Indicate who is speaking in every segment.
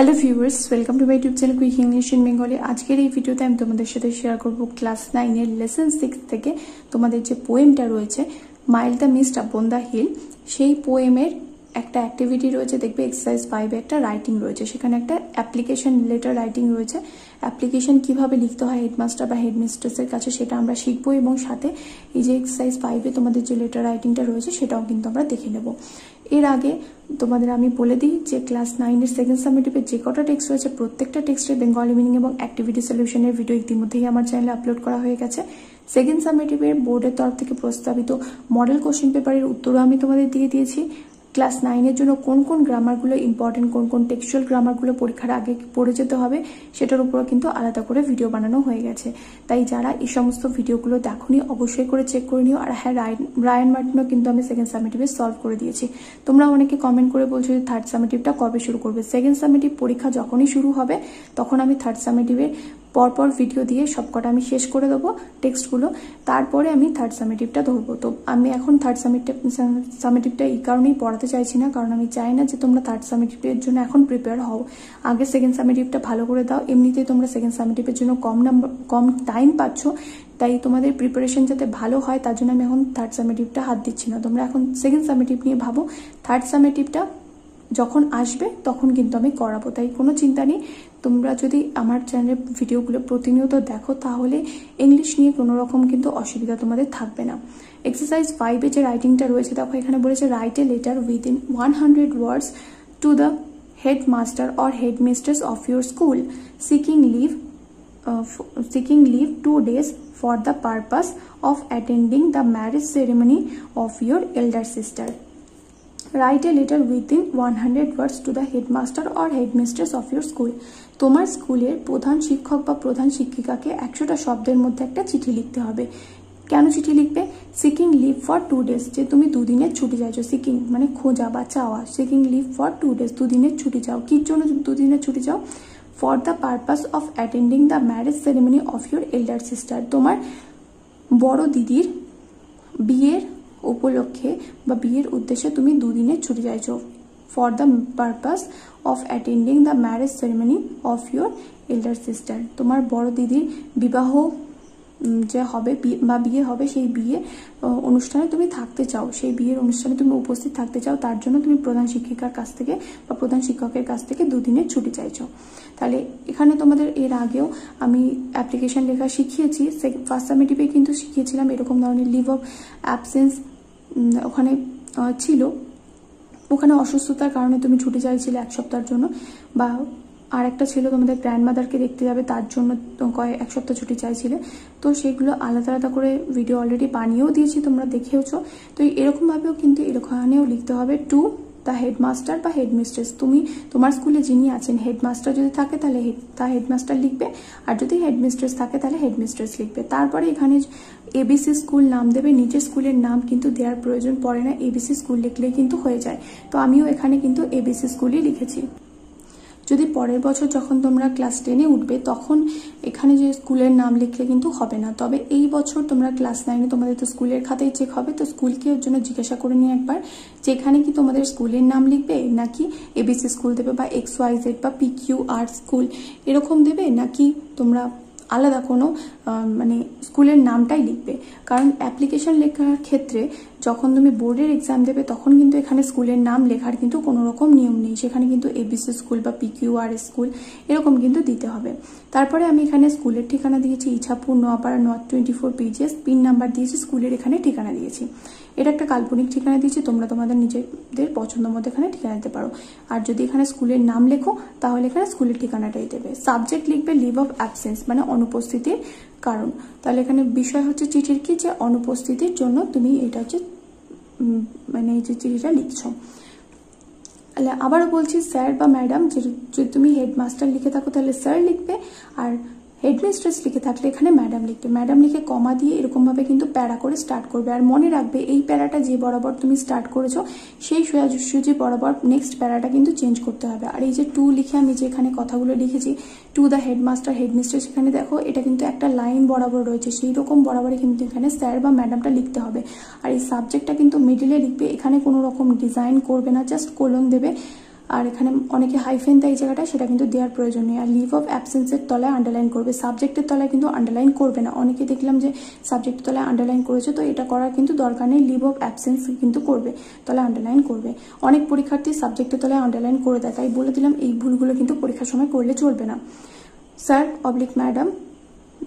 Speaker 1: Hello viewers, welcome to my YouTube channel quick English in Bengali. আজকের এই ভিডিওতে আমি তোমাদের সাথে শেয়ার করব ক্লাস 9 এর লেসন 6 থেকে তোমাদের যে পোয়েমটা রয়েছে mile the mist upon the hill, সেই পোয়েমের একটা অ্যাক্টিভিটি রয়েছে। দেখবে এক্সারসাইজ 5 এ একটা রাইটিং রয়েছে, সেখানে একটা অ্যাপ্লিকেশন লেটার রাইটিং রয়েছে। অ্যাপ্লিকেশন কিভাবে লিখতে হয় হেডমাস্টার বা হেডমিস্ট্রেসের কাছে সেটা আমরা শিখবো, এবং সাথে এই যে এক্সারসাইজ 5 এ তোমাদের যে লেটার রাইটিংটা রয়েছে সেটাও কিন্তু আমরা দেখে নেব। এর আগে তোমাদের আমি বলে দিই যে ক্লাস 9 এর সেকেন্ড সামেটিভের যে কটা টেক্সট রয়েছে প্রত্যেকটা টেক্সটের বেঙ্গলি মিনিং এবং অ্যাক্টিভিটি সলিউশনের ভিডিও ইতিমধ্যেই আমার চ্যানেলে আপলোড করা হয়ে গেছে। সেকেন্ড সামেটিভের বোর্ডের তরফ থেকে প্রস্তাবিত মডেল কোশ্চেন পেপারের উত্তরও আমি তোমাদের দিয়ে দিয়েছি। ক্লাস 9 এর জন্য কোন কোন গ্রামারগুলো ইম্পর্টেন্ট, কোন কোন টেক্সচুয়াল গ্রামারগুলো পরীক্ষার আগে পড়ে যেতে হবে সেটার উপরও কিন্তু আলাদা করে ভিডিও বানানো হয়ে গেছে। তাই যারা এই সমস্ত ভিডিওগুলো দেখোনি অবশ্যই করে চেক করে নিও। আর হ্যাঁ, রায়ান মার্টিনও কিন্তু আমি সেকেন্ড সামেটিভে সলভ করে দিয়েছি। তোমরা অনেকে কমেন্ট করে বলছো যে থার্ড সামেটিভটা কবে শুরু করবে। সেকেন্ড সামেটিভ পরীক্ষা যখনই শুরু হবে তখন আমি থার্ড সামেটিভের পরপর ভিডিও দিয়ে সবকটা আমি শেষ করে দেবো টেক্সটগুলো, তারপরে আমি থার্ড সামেটিভটা ধরবো। তো আমি এখন থার্ড সামেটিভটা এই কারণেই পড়াতে চাইছি না, কারণ আমি চাই না যে তোমরা থার্ড সামেটিভের জন্য এখন প্রিপেয়ার হও। আগে সেকেন্ড সামেটিভটা ভালো করে দাও। এমনিতেই তোমরা সেকেন্ড সামেটিভের জন্য কম টাইম পাচ্ছ, তাই তোমাদের প্রিপারেশন যাতে ভালো হয় তার জন্য আমি এখন থার্ড সামেটিভটা হাত দিচ্ছি না। তোমরা এখন সেকেন্ড সামেটিভ নিয়ে ভাবো। থার্ড সামেটিভটা যখন আসবে তখন কিন্তু আমি করাবো, তাই কোনো চিন্তা নেই। তোমরা যদি আমার চ্যানেলের ভিডিওগুলো প্রতিনিয়ত দেখো তাহলে ইংলিশ নিয়ে কোনো রকম কিন্তু অসুবিধা তোমাদের থাকবে না। এক্সারসাইজ 5 এ যে রাইটিংটা রয়েছে দেখো, এখানে বলেছে write a letter within 100 words to the headmaster or headmistress of your school seeking leave 2 days for the purpose of attending the marriage ceremony of your elder sister. Write a letter within 100 words to the headmaster or headmistress of your school. তোমার স্কুলের প্রধান শিক্ষক বা প্রধান শিক্ষিকাকে 100টা শব্দের মধ্যে একটা চিঠি লিখতে হবে। কেন চিঠি লিখবে? সিকিং লিভ ফর 2 days, যে তুমি 2 দিনের ছুটি চাইছো। সিকিং মানে খোঁজা বা চাওয়া, সিকিং লিভ ফর 2 days, 2 দিনের ছুটি চাও। কি জন্য 2 দিনের ছুটি চাও? For the purpose of attending the marriage ceremony of your elder sister, তোমার বড় দিদির বিয়ের উপলক্ষে বা বিয়ের উদ্দেশ্যে তুমি 2 দিনের ছুটি চাইছো। For the purpose of attending the marriage ceremony of your elder sister, তোমার বড় দিদির বিবাহ যে হবে বা বিয়ে হবে সেই বিয়ে অনুষ্ঠানে তুমি থাকতে চাও, সেই বিয়ের অনুষ্ঠানে তুমি উপস্থিত থাকতে চাও, তার জন্য তুমি প্রধান শিক্ষিকার কাছ থেকে বা প্রধান শিক্ষকের কাছ থেকে 2 দিনের ছুটি চাইছো। তাহলে এখানে তোমাদের এর আগেও আমি অ্যাপ্লিকেশন লেখা শিখিয়েছি। ফার্স্ট সামেটিভে কিন্তু শিখিয়েছিলাম এরকম ধরনের লিভ অফ অ্যাবসেন্স ওখানে ছিল। ওখানে অসুস্থতার কারণে তুমি ছুটি চাইছিলে 1 সপ্তাহের জন্য, বা আর একটা ছিল তোমাদের গ্র্যান্ডমাদারকে দেখতে যাবে তার জন্য 1 সপ্তাহ ছুটি চাইছিলে। তো সেগুলো আলাদা আলাদা করে ভিডিও অলরেডি বানিয়েও দিয়েছি, তোমরা দেখেওছো। তো এরকমভাবেও কিন্তু এখানেও লিখতে হবে টু দ্য হেডমাস্টার বা হেডমিস্ট্রেস। তুমি তোমার স্কুলে যিনি আছেন, হেডমাস্টার যদি থাকে তাহলে তা হেডমাস্টার লিখবে, আর যদি হেডমিস্ট্রেস থাকে তাহলে হেডমিস্ট্রেস লিখবে। তারপরে এখানে এবিসি স্কুল নাম দেবে, নিজের স্কুলের নাম কিন্তু দেওয়ার প্রয়োজন পড়ে না, এবিসি স্কুল লিখলেই কিন্তু হয়ে যায়। তো আমিও এখানে কিন্তু এবিসি স্কুলই লিখেছি। যদি পরের বছর যখন তোমরা ক্লাস 10-এ উঠবে তখন এখানে যে স্কুলের নাম লিখলে কিন্তু হবে না। তবে এই বছর তোমরা ক্লাস 9-এ তোমাদের তো স্কুলের খাতায় চেক হবে, তো স্কুলকে ওর জন্য জিজ্ঞাসা করে নিয়ে একবার যে এখানে কি তোমাদের স্কুলের নাম লিখবে নাকি এবিসি স্কুল দেবে, বা XYZ বা PQR স্কুল এরকম দেবে, নাকি তোমরা আলাদা কোনো মানে স্কুলের নামটাই লিখবে। কারণ অ্যাপ্লিকেশন লেখার ক্ষেত্রে যখন তুমি বোর্ডের এক্সাম দেবে তখন কিন্তু এখানে স্কুলের নাম লেখার কিন্তু কোনো রকম নিয়ম নেই, সেখানে কিন্তু এবিসি স্কুল বা PQR স্কুল এরকম কিন্তু দিতে হবে। তারপরে আমি এখানে স্কুলের ঠিকানা দিয়েছি Ichhapur, Noapara, north 24 PGS, pin number দিয়েছি, স্কুলের এখানে ঠিকানা দিয়েছি। এটা একটা কাল্পনিক ঠিকানা দিয়েছি, তোমরা তোমাদের নিজেদের পছন্দ মতো এখানে ঠিকানা দিতে পারো। আর যদি এখানে স্কুলের নাম লেখো তাহলে এখানে স্কুলের ঠিকানাটাই দেবে। সাবজেক্ট লিখবে লিভ অফ অ্যাবসেন্স মানে অনুপস্থিতির কারণ। তাহলে এখানে বিষয় হচ্ছে চিঠির কি, যে অনুপস্থিতির জন্য তুমি এটা হচ্ছে মানে এই যে চিঠিটা লিখছো। আবারও বলছি, স্যার বা ম্যাডাম, যদি তুমি হেডমাস্টার লিখে থাকো তাহলে স্যার লিখবে, আর হেডমিস্ট্রেস লিখে থাকলে এখানে ম্যাডাম লিখবে। ম্যাডাম লিখে কমা দিয়ে এরকমভাবে কিন্তু প্যারা করে স্টার্ট করবে। আর মনে রাখবে এই প্যারাটা যে বরাবর তুমি স্টার্ট করেছো সেই সোজাসুজি বরাবর নেক্সট প্যারাটা কিন্তু চেঞ্জ করতে হবে। আর এই যে টু লিখে আমি যে এখানে কথাগুলো লিখেছি, টু দ্য হেডমাস্টার হেডমিস্ট্রেস, এখানে দেখো এটা কিন্তু একটা লাইন বরাবর রয়েছে, সেই রকম বরাবরই কিন্তু এখানে স্যার বা ম্যাডামটা লিখতে হবে। আর এই সাবজেক্টটা কিন্তু মিডিলে লিখবে, এখানে কোনো রকম ডিজাইন করবে না, জাস্ট কোলন দেবে। আর এখানে অনেকে হাইফেন দেয় এই জায়গাটা, সেটা কিন্তু দেওয়ার প্রয়োজন নেই। আর লিভ অফ অ্যাবসেন্সের তলায় আন্ডারলাইন করবে, সাবজেক্টের তলায় কিন্তু আন্ডারলাইন করবে না। অনেকে দেখলাম যে সাবজেক্টের তলায় আন্ডারলাইন করেছে, তো এটা করার কিন্তু দরকার নেই। লিভ অফ অ্যাবসেন্স কিন্তু করবে, তলায় আন্ডারলাইন করবে। অনেক পরীক্ষার্থী সাবজেক্টের তলায় আন্ডারলাইন করে দেয়, তাই বলে দিলাম এই ভুলগুলো কিন্তু পরীক্ষার সময় করলে চলবে না। স্যার অবলিক ম্যাডাম,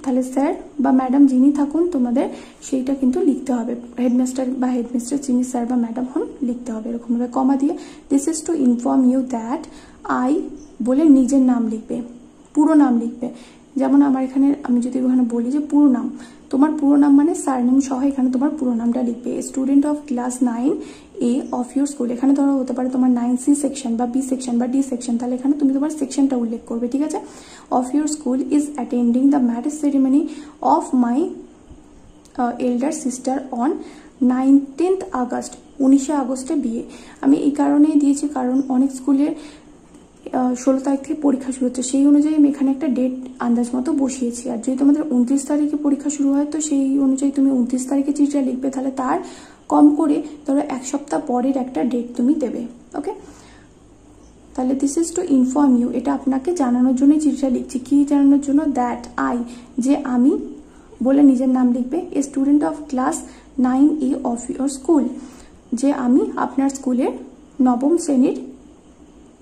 Speaker 1: তাহলে স্যার বা ম্যাডাম যিনি থাকুন তোমাদের সেইটা কিন্তু লিখতে হবে। হেডমাস্টার বা হেডমিস্টার যিনি স্যার বা ম্যাডাম হন লিখতে হবে এরকমভাবে কমা দিয়ে। This is to inform you that I বলে নিজের নাম লিখবে, পুরো নাম লিখবে। যেমন আমার এখানে আমি যদি ওখানে বলি যে পুরো নাম, তোমার পুরো নাম মানে সারনেম সহ এখানে তোমার পুরো নামটা লিখবে। Student of class 9A of your school, এখানে ধরো হতে পারে তোমার 9C সেকশন বা B সেকশন বা D সেকশন, তাহলে এখানে তুমি তোমার সেকশনটা উল্লেখ করবে, ঠিক আছে। Of your school is attending the marriage ceremony of my elder sister on 19th August, 19শে আগস্টে বিয়ে। আমি এই কারণেই দিয়েছি কারণ অনেক স্কুলের 16 তারিখ থেকে পরীক্ষা শুরু হচ্ছে, সেই অনুযায়ী আমি এখানে একটা ডেট আন্দাজ মতো বসিয়েছি। আর যদি তোমাদের 29 তারিখে পরীক্ষা শুরু হয় তো সেই অনুযায়ী তুমি 29 তারিখে চিঠিটা লিখবে, তাহলে তার কম করে ধরো 1 সপ্তাহ পরের একটা ডেট তুমি দেবে, ওকে। তাহলে this is to inform you, এটা আপনাকে জানানোর জন্যই চিঠিটা লিখছি। কি জানানোর জন্য? দ্যাট আই, যে আমি বলে নিজের নাম লিখবে। A student of class 9A of your school, যে আমি আপনার স্কুলের 9ম শ্রেণীর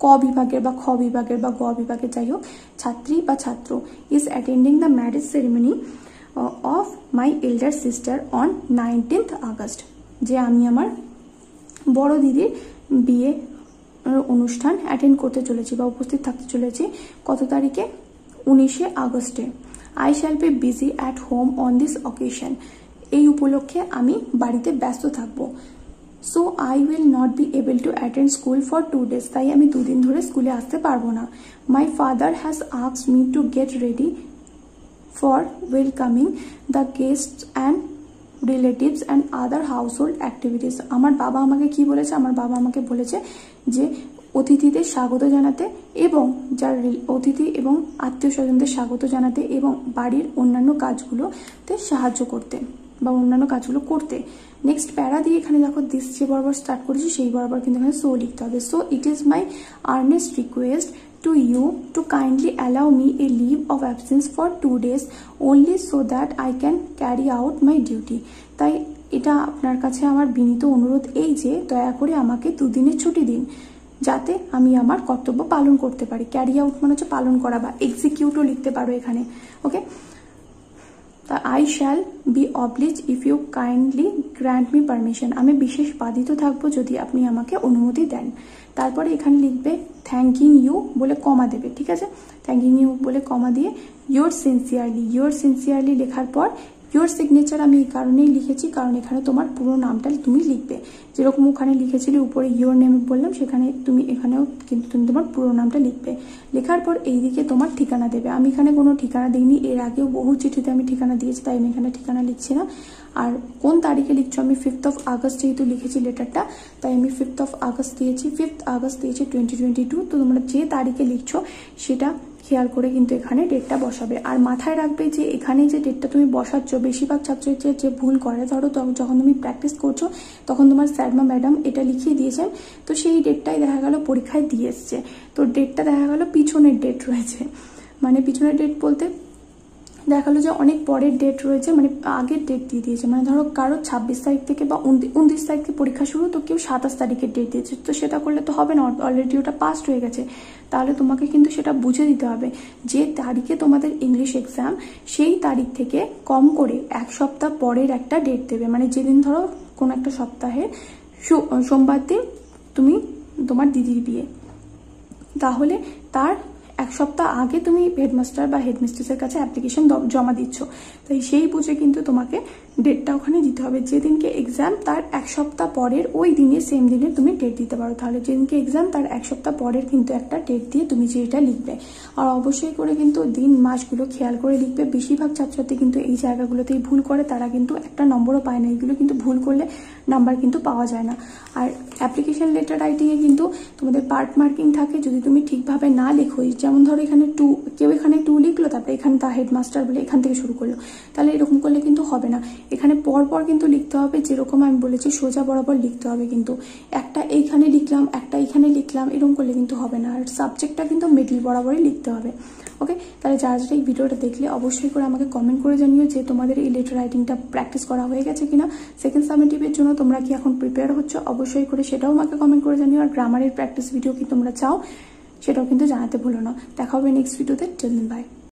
Speaker 1: ক বিভাগের বা খ বিভাগের বা গ বিভাগের যাই হোক ছাত্রী বা ছাত্র, is attending the marriage ceremony of my elder sister on 19th August, যে আমি আমার বড় দিদির বিয়ে অনুষ্ঠান অ্যাটেন্ড করতে চলেছি বা উপস্থিত থাকতে চলেছি কত তারিখে? 19শে আগস্টে। I shall B busy at home on this occasion, এই উপলক্ষে আমি বাড়িতে ব্যস্ত থাকবো। So I will not be able to attend school for 2 days, তাই আমি 2 দিন ধরে স্কুলে আসতে পারবো না। My father has asked me to get ready for welcoming the guest and relatives and other house hold activities, আমার বাবা আমাকে কি বলেছে? আমার বাবা আমাকে বলেছে যে অতিথিদের স্বাগত জানাতে এবং যার অতিথি এবং আত্মীয় স্বজনদের স্বাগত জানাতে এবং বাড়ির অন্যান্য কাজগুলোতে সাহায্য করতে বা অন্যান্য কাজগুলো করতে। নেক্সট প্যারা দিয়ে এখানে দেখো দিস যে বরাবর স্টার্ট করেছি সেই বরাবর কিন্তু এখানে সো লিখতে হবে। So it is my Ernst request to you to kindly allow me a leave of absence for 2 days only so that I can carry out my duty, তাই এটা আপনার কাছে আমার বিনীত অনুরোধ এই যে দয়া করে আমাকে 2 দিনের ছুটি দিন যাতে আমি আমার কর্তব্য পালন করতে পারি। ক্যারি আউট মানে হচ্ছে পালন করা বা এক্সিকিউটও লিখতে পারো এখানে, ওকে। তা I shall be oblige if you kindly grant me permission, আমি বিশেষ বাধিত থাকবো যদি আপনি আমাকে অনুমতি দেন। তারপরে এখানে লিখবে থ্যাঙ্কিং ইউ বলে কমা দেবে, ঠিক আছে। থ্যাঙ্কিং ইউ বলে কমা দিয়ে ইয়োর সিনসিয়ারলি, ইয়োর সিনসিয়ারলি লেখার পর ইয়োর সিগনেচার আমি এই কারণেই লিখেছি কারণ এখানে তোমার পুরো নামটা তুমি লিখবে, যেরকম ওখানে লিখেছিলে উপরে ইয়োর নেম বললাম সেখানে তুমি এখানেও কিন্তু তুমি তোমার পুরো নামটা লিখবে। লেখার পর এইদিকে তোমার ঠিকানা দেবে। আমি এখানে কোনো ঠিকানা দিইনি, এর আগেও বহু চিঠিতে আমি ঠিকানা দিয়েছি তাই আমি এখানে ঠিকানা লিখছি না। আর কোন তারিখে লিখছো? আমি 5th of August যেহেতু লিখেছি লেটারটা তাই আমি 5th of August দিয়েছি। 5th August দিয়েছি 2022। তো তোমরা যে তারিখে লিখছো সেটা খেয়াল করে কিন্তু এখানে ডেটটা বসাবে। আর মাথায় রাখবে যে এখানে যে ডেটটা তুমি বসাচ্ছ বেশিরভাগ ছাত্রছাত্রীরা যে ভুল করে, ধরো যখন তুমি প্র্যাকটিস করছো তখন তোমার স্যার বা ম্যাডাম এটা লিখিয়ে দিয়েছেন তো সেই ডেটটাই দেখা গেল পরীক্ষায় দিয়ে এসছে, তো ডেটটা দেখা গেল পিছনের ডেট রয়েছে। মানে পিছনের ডেট বলতে দেখা গেলো যে অনেক পরের ডেট রয়েছে, মানে আগের ডেট দিয়ে দিয়েছে। মানে ধরো কারো 26 তারিখ থেকে বা 29 তারিখ থেকে পরীক্ষা শুরু, তো কেউ 27 তারিখের ডেট দিয়েছে, তো সেটা করলে তো হবে না, অলরেডি ওটা পাস্ট হয়ে গেছে। তাহলে তোমাকে কিন্তু সেটা বুঝে দিতে হবে যে তারিখে তোমাদের ইংলিশ এক্সাম সেই তারিখ থেকে কম করে 1 সপ্তাহ পরের একটা ডেট দেবে। মানে যেদিন ধরো কোনো একটা সপ্তাহে সোমবার দিন তুমি তোমার দিদির বিয়ে, তাহলে তার 1 সপ্তাহ আগে তুমি হেডমাস্টার বা হেডমিস্ট্রেসের কাছে অ্যাপ্লিকেশন জমা দিচ্ছ, তাই সেই বুঝে কিন্তু তোমাকে ডেটটা ওখানে দিতে হবে। যেদিনকে এক্সাম তার 1 সপ্তাহ পরের ওই দিনে সেম দিনে তুমি ডেট দিতে পারো। তাহলে যেদিনকে এক্সাম তার 1 সপ্তাহ পরের কিন্তু একটা ডেট দিয়ে তুমি যেটা লিখবে। আর অবশ্যই করে কিন্তু দিন মাসগুলো খেয়াল করে লিখবে। বেশিরভাগ ছাত্রছাত্রী কিন্তু এই জায়গাগুলোতেই ভুল করে, তারা কিন্তু একটা নম্বরও পায় না। এগুলো কিন্তু ভুল করলে নাম্বার কিন্তু পাওয়া যায় না। আর অ্যাপ্লিকেশন লেটার রাইটিংয়ে কিন্তু তোমাদের পার্ট মার্কিং থাকে, যদি তুমি ঠিকভাবে না লেখো, যেমন ধরো এখানে 2, কেউ এখানে 2 লিখলো তারপরে এখানে তা হেডমাস্টার বলে এখান থেকে শুরু করলো, তাহলে এরকম করলে কিন্তু হবে না। এখানে পরপর কিন্তু লিখতে হবে, যেরকম আমি বলেছি সোজা বরাবর লিখতে হবে, কিন্তু একটা এইখানে লিখলাম একটা এইখানে লিখলাম এরকম করলে কিন্তু হবে না। আর সাবজেক্টটা কিন্তু মিডল বরাবরই লিখতে হবে। ওকে, তাহলে যারা যারা এই ভিডিওটা দেখলে অবশ্যই করে আমাকে কমেন্ট করে জানিও যে তোমাদের এই লেটার রাইটিংটা প্র্যাকটিস করা হয়ে গেছে কিনা। সেকেন্ড সামেটিভের জন্য তোমরা কি এখন প্রিপেয়ার হচ্ছ অবশ্যই করে সেটাও আমাকে কমেন্ট করে জানিও। আর গ্রামারের প্র্যাকটিস ভিডিও কি তোমরা চাও সেটাও কিন্তু জানাতে ভুলো না। দেখা হবে নেক্সট ভিডিওতে। Till then by.